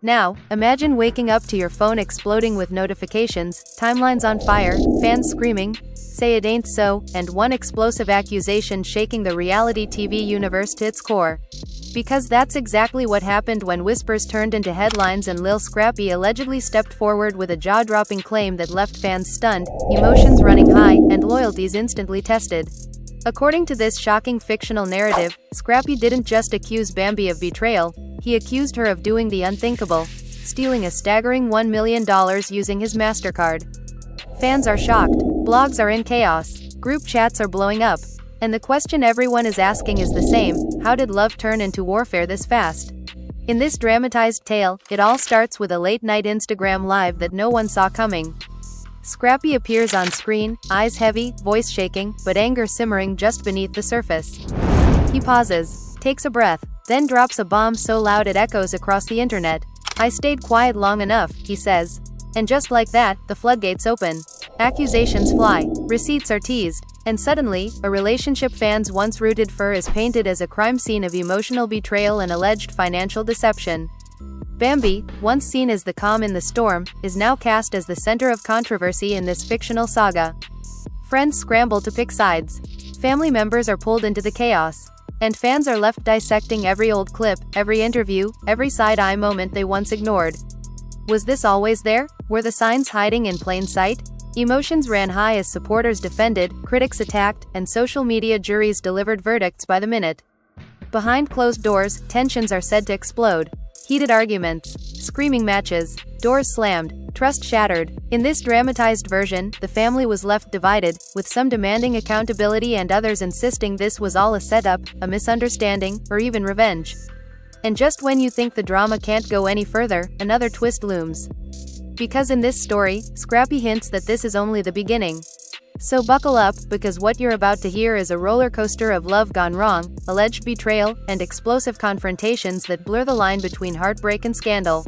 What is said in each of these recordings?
Now, imagine waking up to your phone exploding with notifications, timelines on fire, fans screaming, "Say it ain't so," and one explosive accusation shaking the reality TV universe to its core. Because that's exactly what happened when whispers turned into headlines and Lil Scrappy allegedly stepped forward with a jaw-dropping claim that left fans stunned, emotions running high, and loyalties instantly tested. According to this shocking fictional narrative, Scrappy didn't just accuse Bambi of betrayal, he accused her of doing the unthinkable, stealing a staggering $1 million using his MasterCard. Fans are shocked, blogs are in chaos, group chats are blowing up, and the question everyone is asking is the same: how did love turn into warfare this fast? In this dramatized tale, it all starts with a late-night Instagram live that no one saw coming. Scrappy appears on screen, eyes heavy, voice shaking, but anger simmering just beneath the surface. He pauses, takes a breath, then drops a bomb so loud it echoes across the internet. "I stayed quiet long enough," he says. And just like that, the floodgates open. Accusations fly, receipts are teased, and suddenly, a relationship fans once rooted for is painted as a crime scene of emotional betrayal and alleged financial deception. Bambi, once seen as the calm in the storm, is now cast as the center of controversy in this fictional saga. Friends scramble to pick sides. Family members are pulled into the chaos. And fans are left dissecting every old clip, every interview, every side-eye moment they once ignored. Was this always there? Were the signs hiding in plain sight? Emotions ran high as supporters defended, critics attacked, and social media juries delivered verdicts by the minute. Behind closed doors, tensions are said to explode. Heated arguments, screaming matches, doors slammed, trust shattered. In this dramatized version, the family was left divided, with some demanding accountability and others insisting this was all a setup, a misunderstanding, or even revenge. And just when you think the drama can't go any further, another twist looms. Because in this story, Scrappy hints that this is only the beginning. So buckle up, because what you're about to hear is a roller coaster of love gone wrong, alleged betrayal, and explosive confrontations that blur the line between heartbreak and scandal.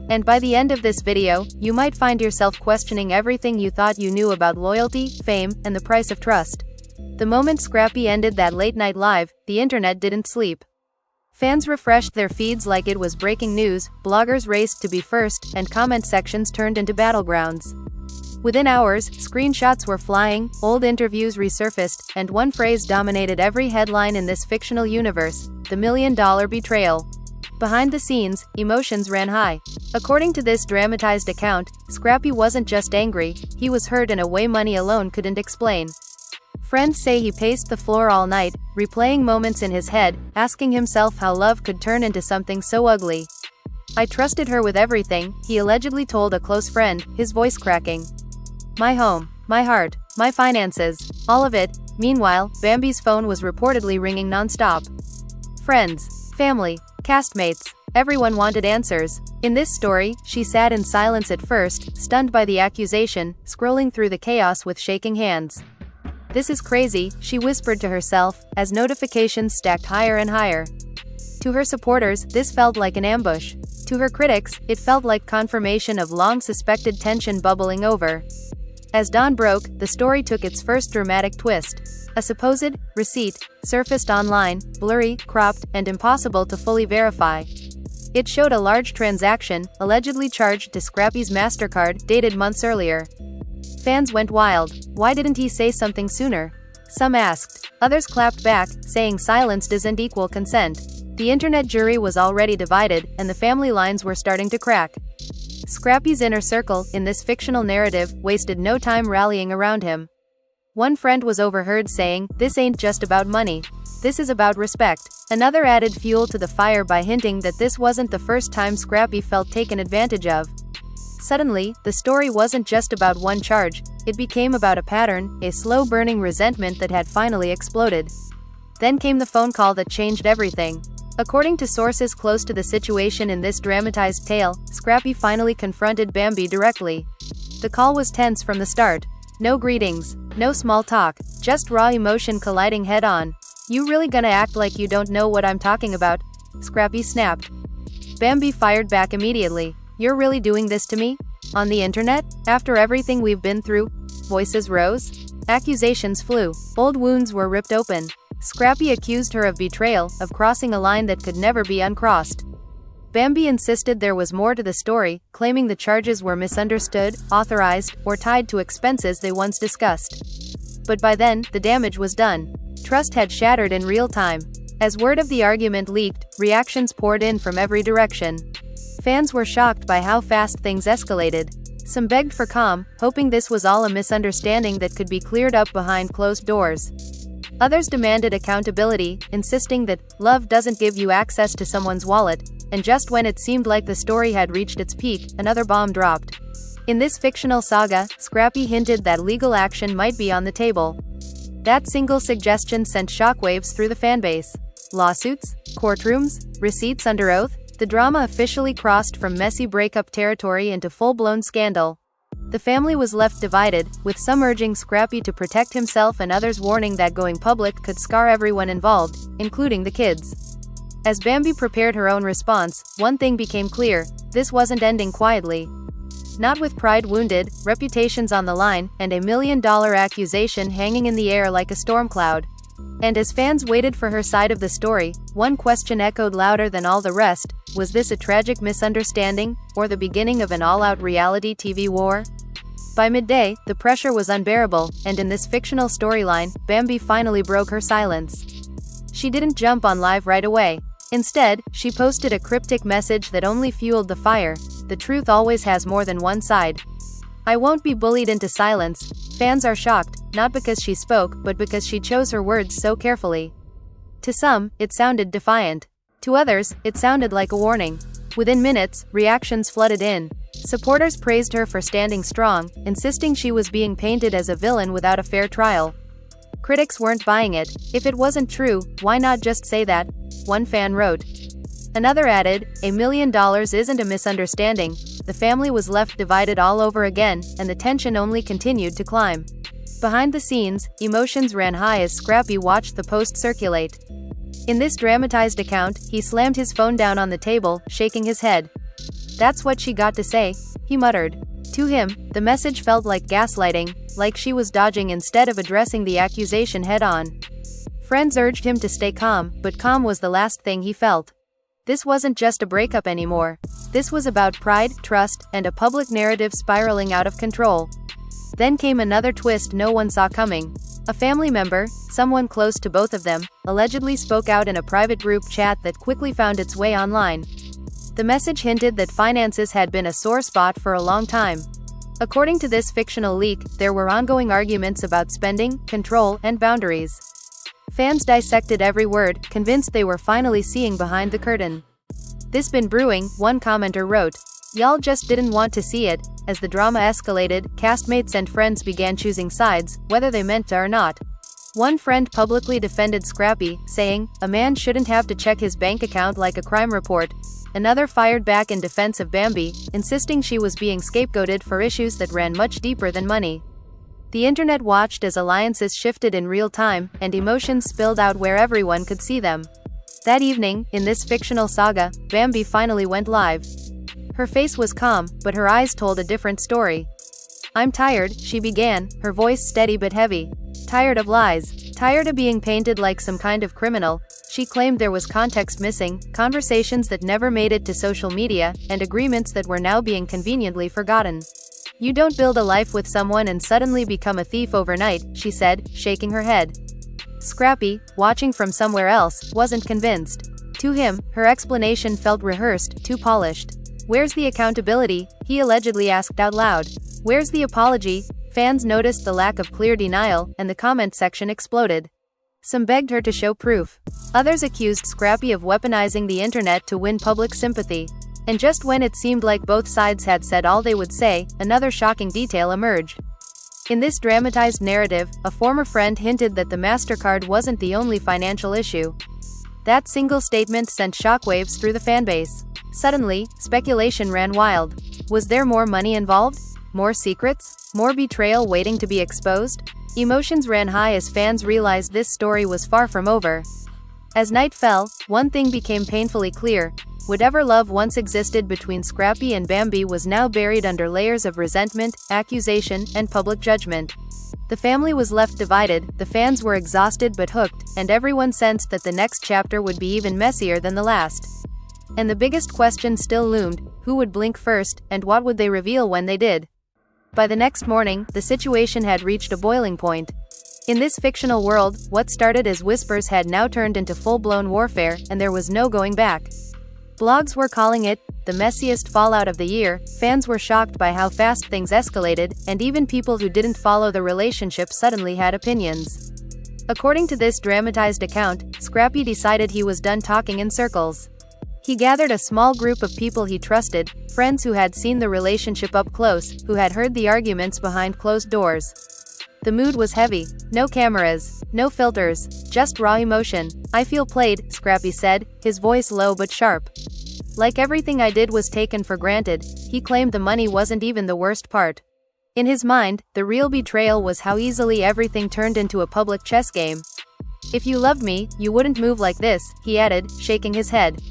And by the end of this video, you might find yourself questioning everything you thought you knew about loyalty, fame, and the price of trust. The moment Scrappy ended that late-night live, the internet didn't sleep. Fans refreshed their feeds like it was breaking news, bloggers raced to be first, and comment sections turned into battlegrounds. Within hours, screenshots were flying, old interviews resurfaced, and one phrase dominated every headline in this fictional universe: the $1 million betrayal. Behind the scenes, emotions ran high. According to this dramatized account, Scrappy wasn't just angry, he was hurt in a way money alone couldn't explain. Friends say he paced the floor all night, replaying moments in his head, asking himself how love could turn into something so ugly. "I trusted her with everything," he allegedly told a close friend, his voice cracking. "My home, my heart, my finances, all of it." Meanwhile, Bambi's phone was reportedly ringing non-stop. Friends, family, castmates, everyone wanted answers. In this story, she sat in silence at first, stunned by the accusation, scrolling through the chaos with shaking hands. "This is crazy," she whispered to herself, as notifications stacked higher and higher. To her supporters, this felt like an ambush. To her critics, it felt like confirmation of long-suspected tension bubbling over. As dawn broke, the story took its first dramatic twist. A supposed receipt surfaced online, blurry, cropped, and impossible to fully verify. It showed a large transaction, allegedly charged to Scrappy's MasterCard, dated months earlier. Fans went wild. Why didn't he say something sooner? Some asked. Others clapped back, saying silence doesn't equal consent. The internet jury was already divided, and the family lines were starting to crack. Scrappy's inner circle, in this fictional narrative, wasted no time rallying around him. One friend was overheard saying, "This ain't just about money. This is about respect." Another added fuel to the fire by hinting that this wasn't the first time Scrappy felt taken advantage of. Suddenly, the story wasn't just about one charge, it became about a pattern, a slow-burning resentment that had finally exploded. Then came the phone call that changed everything. According to sources close to the situation in this dramatized tale, Scrappy finally confronted Bambi directly. The call was tense from the start. No greetings, no small talk, just raw emotion colliding head-on. "You really gonna act like you don't know what I'm talking about?" Scrappy snapped. Bambi fired back immediately. "You're really doing this to me? On the internet? After everything we've been through?" Voices rose. Accusations flew. Old wounds were ripped open. Scrappy accused her of betrayal, of crossing a line that could never be uncrossed. Bambi insisted there was more to the story, claiming the charges were misunderstood, authorized, or tied to expenses they once discussed. But by then, the damage was done. Trust had shattered in real time. As word of the argument leaked, reactions poured in from every direction. Fans were shocked by how fast things escalated. Some begged for calm, hoping this was all a misunderstanding that could be cleared up behind closed doors. Others demanded accountability, insisting that love doesn't give you access to someone's wallet, and just when it seemed like the story had reached its peak, another bomb dropped. In this fictional saga, Scrappy hinted that legal action might be on the table. That single suggestion sent shockwaves through the fanbase. Lawsuits, courtrooms, receipts under oath, the drama officially crossed from messy breakup territory into full-blown scandal. The family was left divided, with some urging Scrappy to protect himself and others warning that going public could scar everyone involved, including the kids. As Bambi prepared her own response, one thing became clear: this wasn't ending quietly. Not with pride wounded, reputations on the line, and a $1 million accusation hanging in the air like a storm cloud. And as fans waited for her side of the story, one question echoed louder than all the rest: was this a tragic misunderstanding, or the beginning of an all-out reality TV war? By midday, the pressure was unbearable, and in this fictional storyline, Bambi finally broke her silence. She didn't jump on live right away. Instead, she posted a cryptic message that only fueled the fire: the truth always has more than one side. I won't be bullied into silence. Fans are shocked, not because she spoke, but because she chose her words so carefully. To some, it sounded defiant. To others, it sounded like a warning. Within minutes, reactions flooded in. Supporters praised her for standing strong, insisting she was being painted as a villain without a fair trial. Critics weren't buying it. If it wasn't true, why not just say that? One fan wrote. Another added, $1 million isn't a misunderstanding. The family was left divided all over again, and the tension only continued to climb. Behind the scenes, emotions ran high as Scrappy watched the post circulate. In this dramatized account, he slammed his phone down on the table, shaking his head. "That's what she got to say," he muttered. To him, the message felt like gaslighting, like she was dodging instead of addressing the accusation head-on. Friends urged him to stay calm, but calm was the last thing he felt. This wasn't just a breakup anymore. This was about pride, trust, and a public narrative spiraling out of control. Then came another twist no one saw coming. A family member, someone close to both of them, allegedly spoke out in a private group chat that quickly found its way online. The message hinted that finances had been a sore spot for a long time. According to this fictional leak, there were ongoing arguments about spending, control, and boundaries. Fans dissected every word, convinced they were finally seeing behind the curtain. "This been brewing," one commenter wrote. "Y'all just didn't want to see it." As the drama escalated, castmates and friends began choosing sides, whether they meant to or not. One friend publicly defended Scrappy, saying, "A man shouldn't have to check his bank account like a crime report." Another fired back in defense of Bambi, insisting she was being scapegoated for issues that ran much deeper than money. The internet watched as alliances shifted in real time, and emotions spilled out where everyone could see them. That evening, in this fictional saga, Bambi finally went live. Her face was calm, but her eyes told a different story. "I'm tired," she began, her voice steady but heavy. "Tired of lies. Tired of being painted like some kind of criminal." She claimed there was context missing, conversations that never made it to social media, and agreements that were now being conveniently forgotten. "You don't build a life with someone and suddenly become a thief overnight," she said, shaking her head. Scrappy, watching from somewhere else, wasn't convinced. To him, her explanation felt rehearsed, too polished. "Where's the accountability?" he allegedly asked out loud. "Where's the apology?" Fans noticed the lack of clear denial, and the comment section exploded. Some begged her to show proof. Others accused Scrappy of weaponizing the internet to win public sympathy. And just when it seemed like both sides had said all they would say, another shocking detail emerged. In this dramatized narrative, a former friend hinted that the MasterCard wasn't the only financial issue. That single statement sent shockwaves through the fanbase. Suddenly, speculation ran wild. Was there more money involved? More secrets? More betrayal waiting to be exposed? Emotions ran high as fans realized this story was far from over. As night fell, one thing became painfully clear. Whatever love once existed between Scrappy and Bambi was now buried under layers of resentment, accusation, and public judgment. The family was left divided, the fans were exhausted but hooked, and everyone sensed that the next chapter would be even messier than the last. And the biggest question still loomed: who would blink first, and what would they reveal when they did? By the next morning, the situation had reached a boiling point. In this fictional world, what started as whispers had now turned into full-blown warfare, and there was no going back. Blogs were calling it the messiest fallout of the year, fans were shocked by how fast things escalated, and even people who didn't follow the relationship suddenly had opinions. According to this dramatized account, Scrappy decided he was done talking in circles. He gathered a small group of people he trusted, friends who had seen the relationship up close, who had heard the arguments behind closed doors. The mood was heavy. No cameras, no filters, just raw emotion. "I feel played," Scrappy said, his voice low but sharp. Like everything I did was taken for granted. He claimed the money wasn't even the worst part. In his mind, the real betrayal was how easily everything turned into a public chess game. "If you loved me, you wouldn't move like this," he added, shaking his head.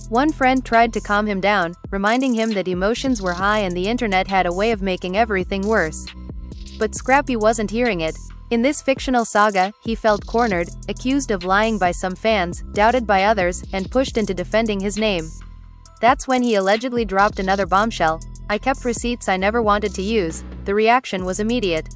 One friend tried to calm him down, reminding him that emotions were high and the internet had a way of making everything worse. But Scrappy wasn't hearing it. In this fictional saga, he felt cornered, accused of lying by some fans, doubted by others, and pushed into defending his name. That's when he allegedly dropped another bombshell: "I kept receipts I never wanted to use." The reaction was immediate.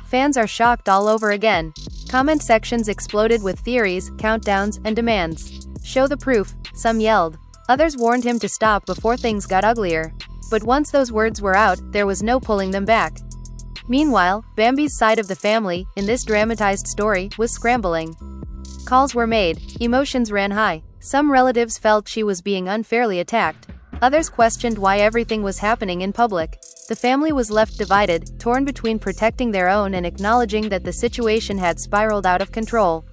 Fans are shocked all over again. Comment sections exploded with theories, countdowns, and demands. "Show the proof," some yelled. Others warned him to stop before things got uglier. But once those words were out, there was no pulling them back. Meanwhile, Bambi's side of the family, in this dramatized story, was scrambling. Calls were made. Emotions ran high. Some relatives felt she was being unfairly attacked. Others questioned why everything was happening in public. The family was left divided, torn between protecting their own and acknowledging that the situation had spiraled out of control.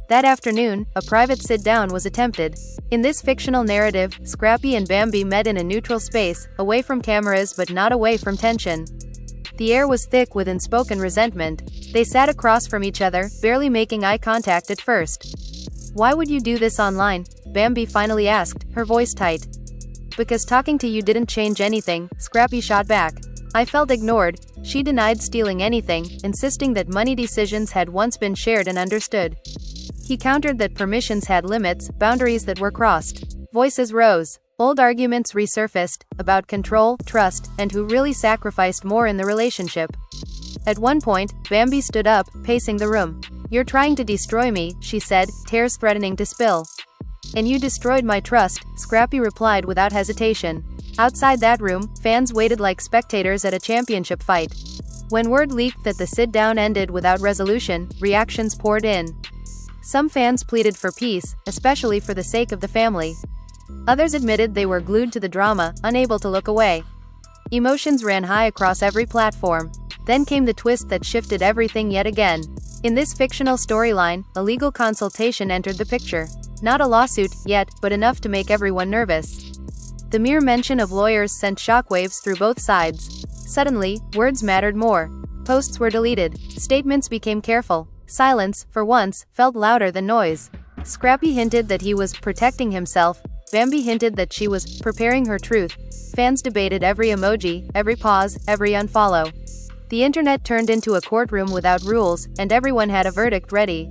That afternoon, a private sit-down was attempted. In this fictional narrative, Scrappy and Bambi met in a neutral space, away from cameras but not away from tension. The air was thick with unspoken resentment. They sat across from each other, barely making eye contact at first. "Why would you do this online?" Bambi finally asked, her voice tight. "Because talking to you didn't change anything," Scrappy shot back. "I felt ignored." She denied stealing anything, insisting that money decisions had once been shared and understood. He countered that permissions had limits, boundaries that were crossed. Voices rose. Old arguments resurfaced, about control, trust, and who really sacrificed more in the relationship. At one point, Bambi stood up, pacing the room. "You're trying to destroy me," she said, tears threatening to spill. "And you destroyed my trust," Scrappy replied without hesitation. Outside that room, fans waited like spectators at a championship fight. When word leaked that the sit-down ended without resolution, reactions poured in. Some fans pleaded for peace, especially for the sake of the family. Others admitted they were glued to the drama, unable to look away. Emotions ran high across every platform. Then came the twist that shifted everything yet again. In this fictional storyline, a legal consultation entered the picture. Not a lawsuit, yet, but enough to make everyone nervous. The mere mention of lawyers sent shockwaves through both sides. Suddenly, words mattered more. Posts were deleted. Statements became careful. Silence, for once, felt louder than noise. Scrappy hinted that he was protecting himself. Bambi hinted that she was preparing her truth. Fans debated every emoji, every pause, every unfollow. The internet turned into a courtroom without rules, and everyone had a verdict ready.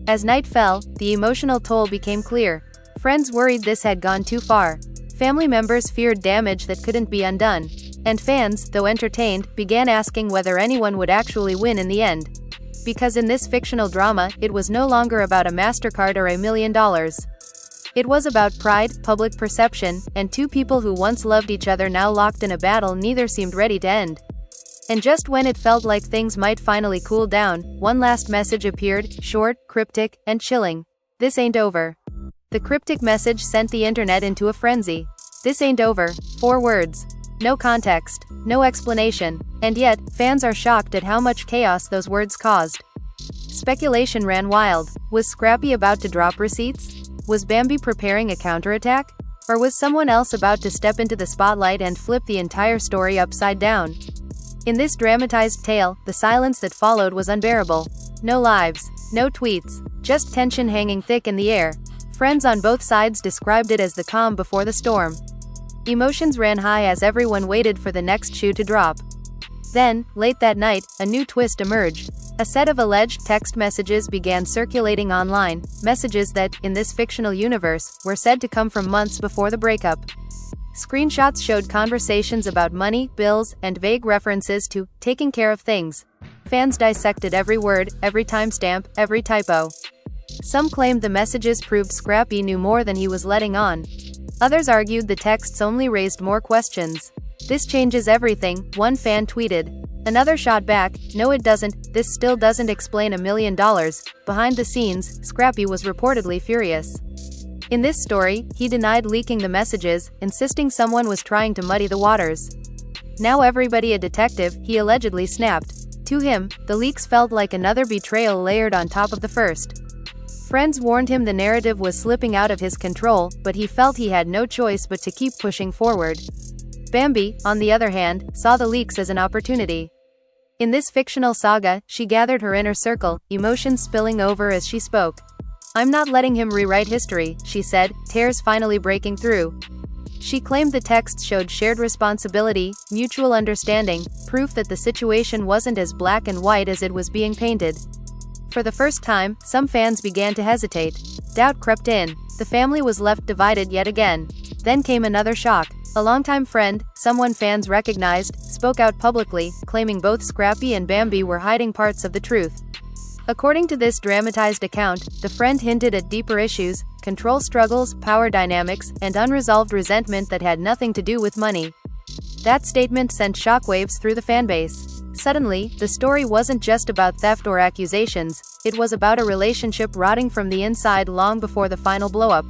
As night fell, the emotional toll became clear. Friends worried this had gone too far. Family members feared damage that couldn't be undone. And fans, though entertained, began asking whether anyone would actually win in the end. Because in this fictional drama, it was no longer about a MasterCard or $1 million. It was about pride, public perception, and two people who once loved each other now locked in a battle neither seemed ready to end. And just when it felt like things might finally cool down, one last message appeared, short, cryptic, and chilling. "This ain't over." The cryptic message sent the internet into a frenzy. "This ain't over." 4 words. No context, no explanation. And yet, fans are shocked at how much chaos those words caused. Speculation ran wild. Was Scrappy about to drop receipts? Was Bambi preparing a counterattack? Or was someone else about to step into the spotlight and flip the entire story upside down? In this dramatized tale, the silence that followed was unbearable. No lives, no tweets, just tension hanging thick in the air. Friends on both sides described it as the calm before the storm. Emotions ran high as everyone waited for the next shoe to drop. Then, late that night, a new twist emerged. A set of alleged text messages began circulating online, messages that, in this fictional universe, were said to come from months before the breakup. Screenshots showed conversations about money, bills, and vague references to taking care of things. Fans dissected every word, every timestamp, every typo. Some claimed the messages proved Scrappy knew more than he was letting on. Others argued the texts only raised more questions. "This changes everything," one fan tweeted. Another shot back, "No it doesn't, this still doesn't explain $1 million." Behind the scenes, Scrappy was reportedly furious. In this story, he denied leaking the messages, insisting someone was trying to muddy the waters. "Now everybody a detective," he allegedly snapped. To him, the leaks felt like another betrayal layered on top of the first. Friends warned him the narrative was slipping out of his control, but he felt he had no choice but to keep pushing forward. Bambi, on the other hand, saw the leaks as an opportunity. In this fictional saga, she gathered her inner circle, emotions spilling over as she spoke. "I'm not letting him rewrite history," she said, tears finally breaking through. She claimed the texts showed shared responsibility, mutual understanding, proof that the situation wasn't as black and white as it was being painted. For the first time, some fans began to hesitate. Doubt crept in. The family was left divided yet again. Then came another shock. A longtime friend, someone fans recognized, spoke out publicly, claiming both Scrappy and Bambi were hiding parts of the truth. According to this dramatized account, the friend hinted at deeper issues, control struggles, power dynamics, and unresolved resentment that had nothing to do with money. That statement sent shockwaves through the fanbase. Suddenly, the story wasn't just about theft or accusations, it was about a relationship rotting from the inside long before the final blow-up.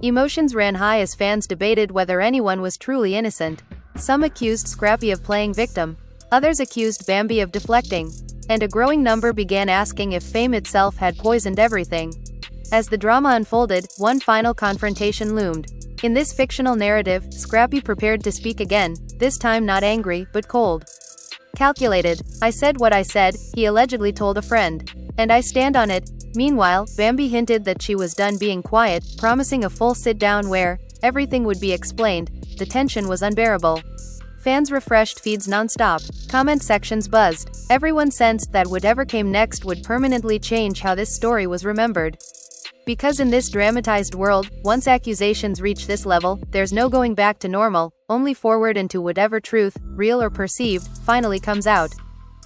Emotions ran high as fans debated whether anyone was truly innocent. Some accused Scrappy of playing victim. Others accused Bambi of deflecting. And a growing number began asking if fame itself had poisoned everything. As the drama unfolded, one final confrontation loomed. In this fictional narrative, Scrappy prepared to speak again, this time not angry, but cold. Calculated. "I said what I said," he allegedly told a friend. "And I stand on it." Meanwhile, Bambi hinted that she was done being quiet, promising a full sit-down where everything would be explained. The tension was unbearable. Fans refreshed feeds non-stop. Comment sections buzzed. Everyone sensed that whatever came next would permanently change how this story was remembered. Because in this dramatized world, once accusations reach this level, there's no going back to normal, only forward into whatever truth, real or perceived, finally comes out.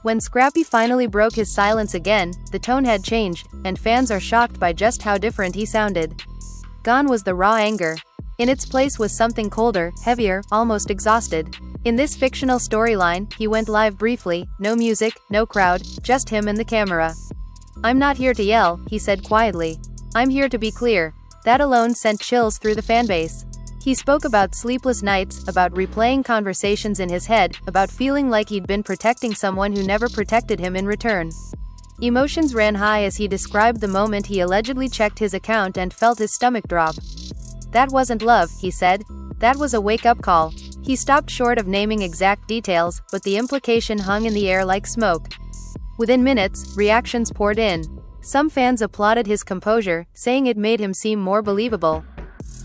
When Scrappy finally broke his silence again, the tone had changed, and fans are shocked by just how different he sounded. Gone was the raw anger. In its place was something colder, heavier, almost exhausted. In this fictional storyline, he went live briefly, no music, no crowd, just him and the camera. "I'm not here to yell," he said quietly. "I'm here to be clear." That alone sent chills through the fanbase. He spoke about sleepless nights, about replaying conversations in his head, about feeling like he'd been protecting someone who never protected him in return. Emotions ran high as he described the moment he allegedly checked his account and felt his stomach drop. "That wasn't love," he said. "That was a wake-up call." He stopped short of naming exact details, but the implication hung in the air like smoke. Within minutes, reactions poured in. Some fans applauded his composure, saying it made him seem more believable.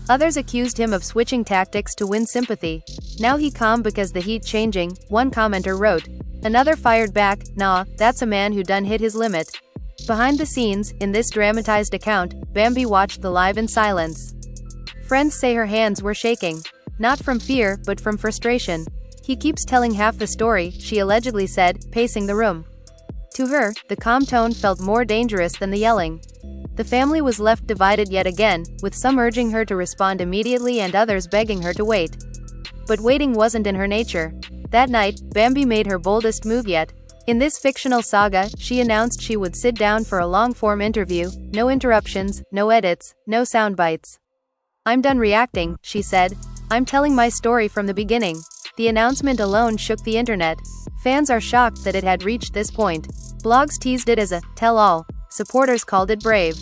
Others accused him of switching tactics to win sympathy. "Now he calm because the heat changing," one commenter wrote. Another fired back, "Nah, that's a man who done hit his limit." Behind the scenes, in this dramatized account, Bambi watched the live in silence. Friends say her hands were shaking. Not from fear, but from frustration. "He keeps telling half the story," she allegedly said, pacing the room. To her, the calm tone felt more dangerous than the yelling. The family was left divided yet again, with some urging her to respond immediately and others begging her to wait. But waiting wasn't in her nature. That night, Bambi made her boldest move yet. In this fictional saga, she announced she would sit down for a long-form interview, no interruptions, no edits, no sound bites. "I'm done reacting," she said. "I'm telling my story from the beginning." The announcement alone shook the internet. Fans are shocked that it had reached this point. Blogs teased it as a tell-all. Supporters called it brave.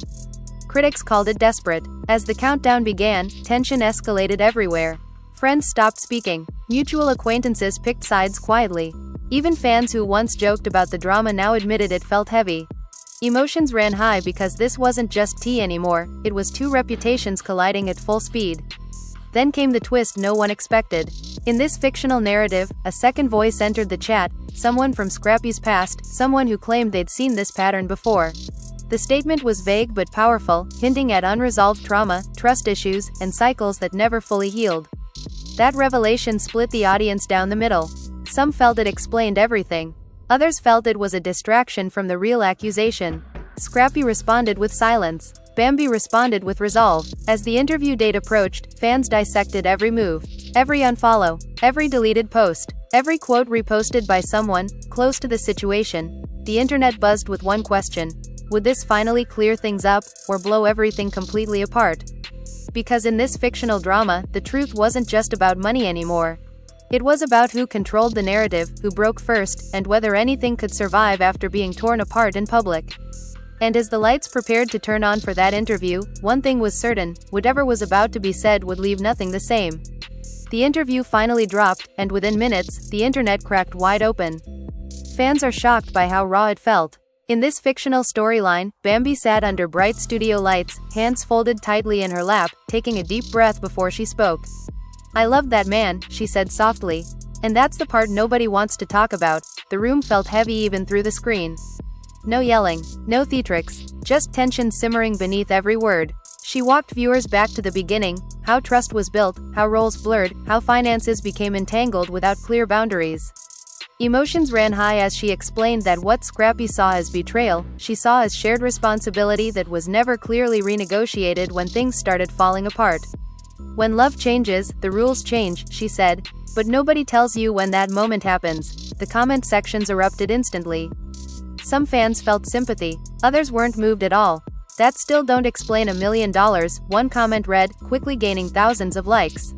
Critics called it desperate. As the countdown began, tension escalated everywhere. Friends stopped speaking. Mutual acquaintances picked sides quietly. Even fans who once joked about the drama now admitted it felt heavy. Emotions ran high because this wasn't just tea anymore, it was two reputations colliding at full speed. Then came the twist no one expected. In this fictional narrative, a second voice entered the chat, someone from Scrappy's past, someone who claimed they'd seen this pattern before. The statement was vague but powerful, hinting at unresolved trauma, trust issues, and cycles that never fully healed. That revelation split the audience down the middle. Some felt it explained everything. Others felt it was a distraction from the real accusation. Scrappy responded with silence. Bambi responded with resolve. As the interview date approached, fans dissected every move, every unfollow, every deleted post, every quote reposted by someone close to the situation. The internet buzzed with one question: would this finally clear things up, or blow everything completely apart? Because in this fictional drama, the truth wasn't just about money anymore. It was about who controlled the narrative, who broke first, and whether anything could survive after being torn apart in public. And as the lights prepared to turn on for that interview, one thing was certain: whatever was about to be said would leave nothing the same. The interview finally dropped, and within minutes, the internet cracked wide open. Fans are shocked by how raw it felt. In this fictional storyline, Bambi sat under bright studio lights, hands folded tightly in her lap, taking a deep breath before she spoke. "I loved that man," she said softly. And that's the part nobody wants to talk about. The room felt heavy even through the screen. No yelling, no theatrics, just tension simmering beneath every word. She walked viewers back to the beginning, how trust was built, how roles blurred, how finances became entangled without clear boundaries. Emotions ran high as she explained that what Scrappy saw as betrayal, she saw as shared responsibility that was never clearly renegotiated when things started falling apart. "When love changes, the rules change," she said. But nobody tells you when that moment happens. The comment sections erupted instantly. Some fans felt sympathy, others weren't moved at all. "That still don't explain $1 million, one comment read, quickly gaining thousands of likes.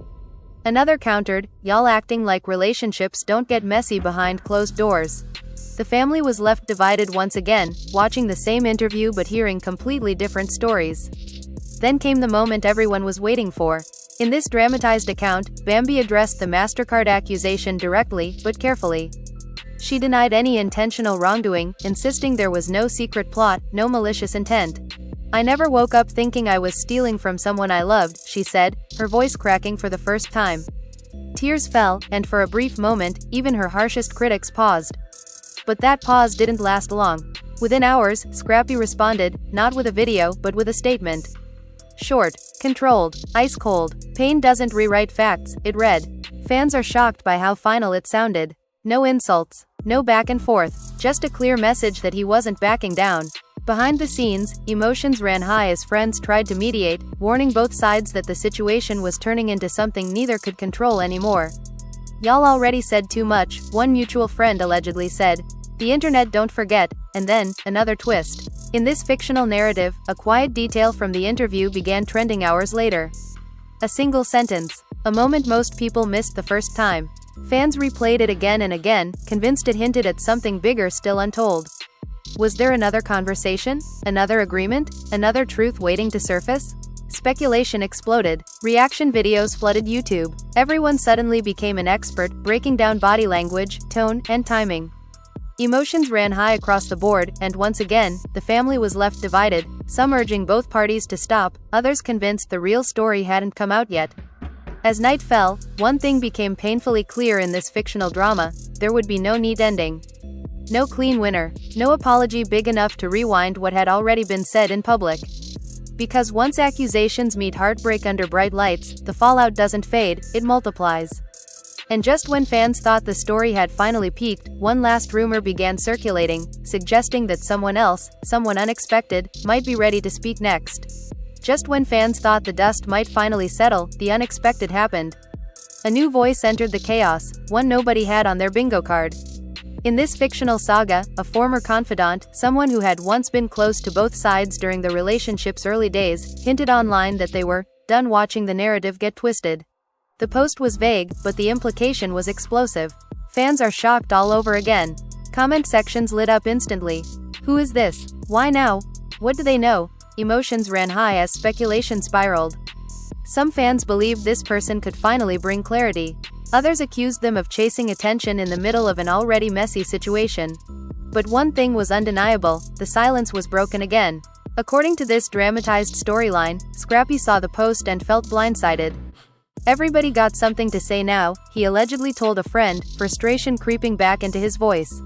Another countered, "Y'all acting like relationships don't get messy behind closed doors." The family was left divided once again, watching the same interview but hearing completely different stories. Then came the moment everyone was waiting for. In this dramatized account, Bambi addressed the MasterCard accusation directly, but carefully. She denied any intentional wrongdoing, insisting there was no secret plot, no malicious intent. "I never woke up thinking I was stealing from someone I loved," she said, her voice cracking for the first time. Tears fell, and for a brief moment, even her harshest critics paused. But that pause didn't last long. Within hours, Scrappy responded, not with a video, but with a statement. Short, controlled, ice cold. "Pain doesn't rewrite facts," it read. Fans are shocked by how final it sounded. No insults, no back and forth, just a clear message that he wasn't backing down. Behind the scenes, emotions ran high as friends tried to mediate, warning both sides that the situation was turning into something neither could control anymore. "Y'all already said too much," one mutual friend allegedly said. "The internet don't forget." And then, another twist. In this fictional narrative, a quiet detail from the interview began trending hours later. A single sentence. A moment most people missed the first time. Fans replayed it again and again, convinced it hinted at something bigger still untold. Was there another conversation? Another agreement? Another truth waiting to surface? Speculation exploded. Reaction videos flooded YouTube. Everyone suddenly became an expert, breaking down body language, tone, and timing. Emotions ran high across the board, and once again, the family was left divided, some urging both parties to stop, others convinced the real story hadn't come out yet. As night fell, one thing became painfully clear in this fictional drama: there would be no neat ending. No clean winner. No apology big enough to rewind what had already been said in public. Because once accusations meet heartbreak under bright lights, the fallout doesn't fade, it multiplies. And just when fans thought the story had finally peaked, one last rumor began circulating, suggesting that someone else, someone unexpected, might be ready to speak next. Just when fans thought the dust might finally settle, the unexpected happened. A new voice entered the chaos, one nobody had on their bingo card. In this fictional saga, a former confidant, someone who had once been close to both sides during the relationship's early days, hinted online that they were done watching the narrative get twisted. The post was vague, but the implication was explosive. Fans are shocked all over again. Comment sections lit up instantly. Who is this? Why now? What do they know? Emotions ran high as speculation spiraled. Some fans believed this person could finally bring clarity. Others accused them of chasing attention in the middle of an already messy situation. But one thing was undeniable: the silence was broken again. According to this dramatized storyline, Scrappy saw the post and felt blindsided. Everybody got something to say now, he allegedly told a friend, frustration creeping back into his voice.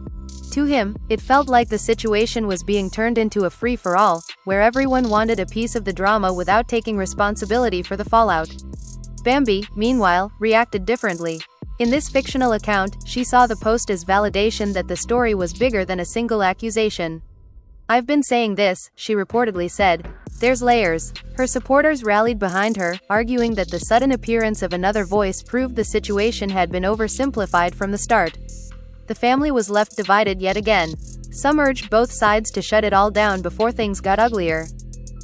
To him, it felt like the situation was being turned into a free-for-all, where everyone wanted a piece of the drama without taking responsibility for the fallout. Bambi, meanwhile, reacted differently. In this fictional account, she saw the post as validation that the story was bigger than a single accusation. "I've been saying this," she reportedly said. "There's layers." Her supporters rallied behind her, arguing that the sudden appearance of another voice proved the situation had been oversimplified from the start. The family was left divided yet again. Some urged both sides to shut it all down before things got uglier.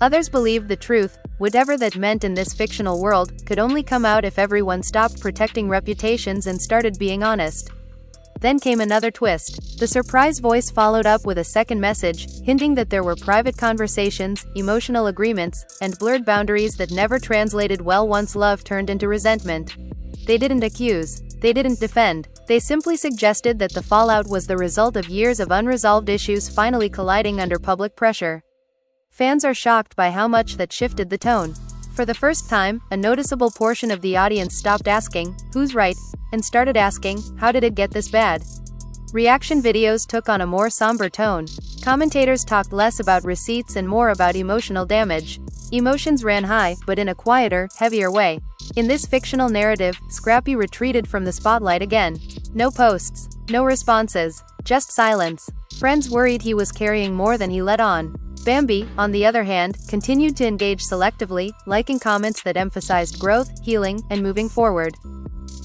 Others believed the truth, whatever that meant in this fictional world, could only come out if everyone stopped protecting reputations and started being honest. Then came another twist. The surprise voice followed up with a second message, hinting that there were private conversations, emotional agreements, and blurred boundaries that never translated well once love turned into resentment. They didn't accuse. They didn't defend. They simply suggested that the fallout was the result of years of unresolved issues finally colliding under public pressure. Fans are shocked by how much that shifted the tone. For the first time, a noticeable portion of the audience stopped asking, "Who's right?" and started asking, "How did it get this bad?" Reaction videos took on a more somber tone. Commentators talked less about receipts and more about emotional damage. Emotions ran high, but in a quieter, heavier way. In this fictional narrative, Scrappy retreated from the spotlight again. No posts, no responses, just silence. Friends worried he was carrying more than he let on. Bambi, on the other hand, continued to engage selectively, liking comments that emphasized growth, healing, and moving forward.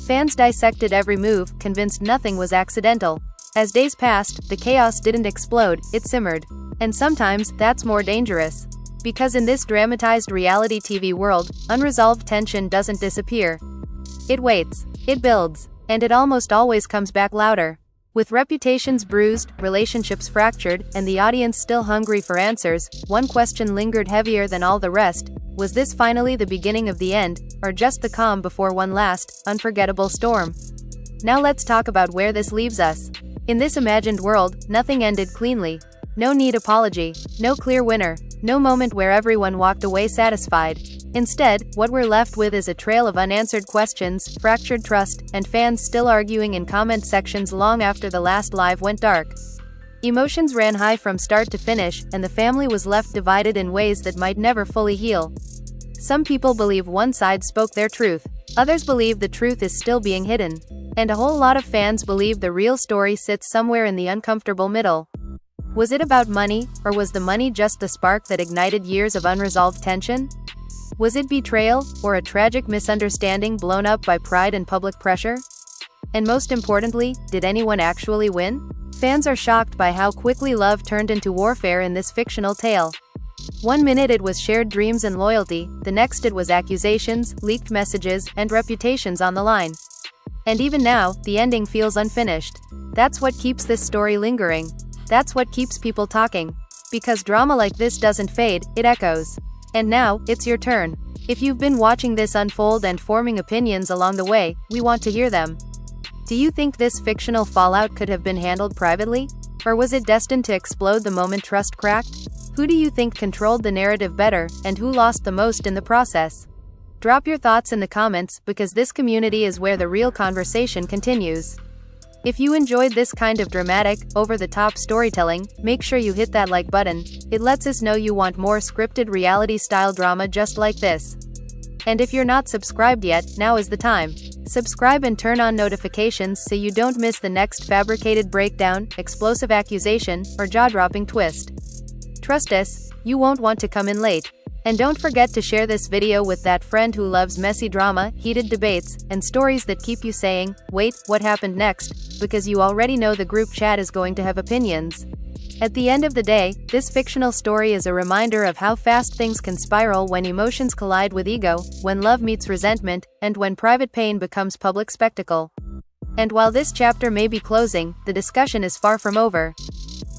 Fans dissected every move, convinced nothing was accidental. As days passed, the chaos didn't explode, it simmered. And sometimes, that's more dangerous. Because in this dramatized reality TV world, unresolved tension doesn't disappear. It waits, it builds, and it almost always comes back louder. With reputations bruised, relationships fractured, and the audience still hungry for answers, one question lingered heavier than all the rest. Was this finally the beginning of the end, or just the calm before one last, unforgettable storm? Now let's talk about where this leaves us. In this imagined world, nothing ended cleanly. No neat apology, no clear winner, no moment where everyone walked away satisfied. Instead, what we're left with is a trail of unanswered questions, fractured trust, and fans still arguing in comment sections long after the last live went dark. Emotions ran high from start to finish, and the family was left divided in ways that might never fully heal. Some people believe one side spoke their truth. Others believe the truth is still being hidden. And a whole lot of fans believe the real story sits somewhere in the uncomfortable middle. Was it about money, or was the money just the spark that ignited years of unresolved tension? Was it betrayal, or a tragic misunderstanding blown up by pride and public pressure? And most importantly, did anyone actually win? Fans are shocked by how quickly love turned into warfare in this fictional tale. One minute it was shared dreams and loyalty, the next it was accusations, leaked messages, and reputations on the line. And even now, the ending feels unfinished. That's what keeps this story lingering. That's what keeps people talking. Because drama like this doesn't fade, it echoes. And now, it's your turn. If you've been watching this unfold and forming opinions along the way, we want to hear them. Do you think this fictional fallout could have been handled privately? Or was it destined to explode the moment trust cracked? Who do you think controlled the narrative better, and who lost the most in the process? Drop your thoughts in the comments, because this community is where the real conversation continues. If you enjoyed this kind of dramatic, over-the-top storytelling, make sure you hit that like button. It lets us know you want more scripted reality-style drama just like this. And if you're not subscribed yet, now is the time. Subscribe and turn on notifications so you don't miss the next fabricated breakdown, explosive accusation, or jaw-dropping twist. Trust us, you won't want to come in late. And don't forget to share this video with that friend who loves messy drama, heated debates, and stories that keep you saying, "Wait, what happened next?" because you already know the group chat is going to have opinions. At the end of the day, this fictional story is a reminder of how fast things can spiral when emotions collide with ego, when love meets resentment, and when private pain becomes public spectacle. And while this chapter may be closing, the discussion is far from over.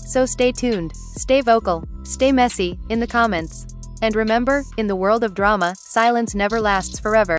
So stay tuned, stay vocal, stay messy, in the comments. And remember, in the world of drama, silence never lasts forever.